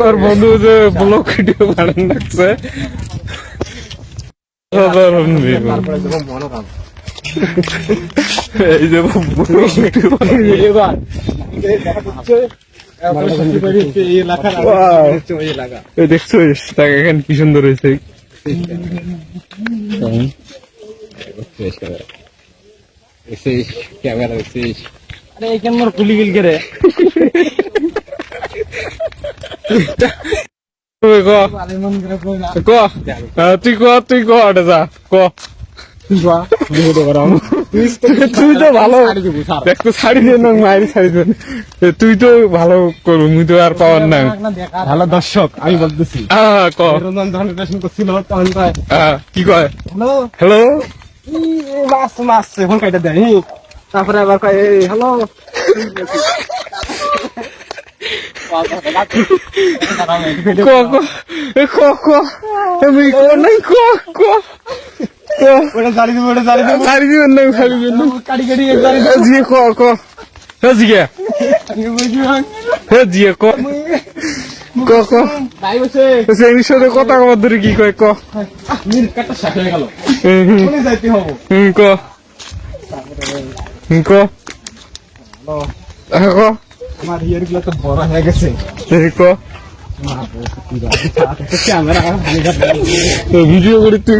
তোর বন্ধু যে ব্লগ ভিডিও বানান রাখছে সাধারণ মনোরম এই যে ব্লগ ভিডিও এবার দেখছো তাকে এখানে কি সুন্দর হয়েছে ক্যামেরা আরে এইখান মোর খুলি গেল কে রে তুই ক যা ক তুই তো ভালো দেখো শাড়ি দেন মায়ের শাড়ি দেন তুই তো ভালো করবো মুই তো আর পাওয়ার না ভালো দর্শক আমি বলতেছি ক করছিল কি কয় হ্যালো হ্যালো মাছ মাছ এখন কাইটা দেয় তারপরে আবার কয় হ্যালো শাড়ি দিবেন না শাড়ি দিবেন না কাটি কাটি জিয়ে ক জিয়ে জিয়ে ক ভাই বসে সেই সাথে কথা কবার ধরে কি কয় ক কাটা শেষ হয়ে গেল যাইতে হবো ক ক ক আমার ইয়ার গুলো তো বড় হয়ে গেছে ক ভিডিও করে তুই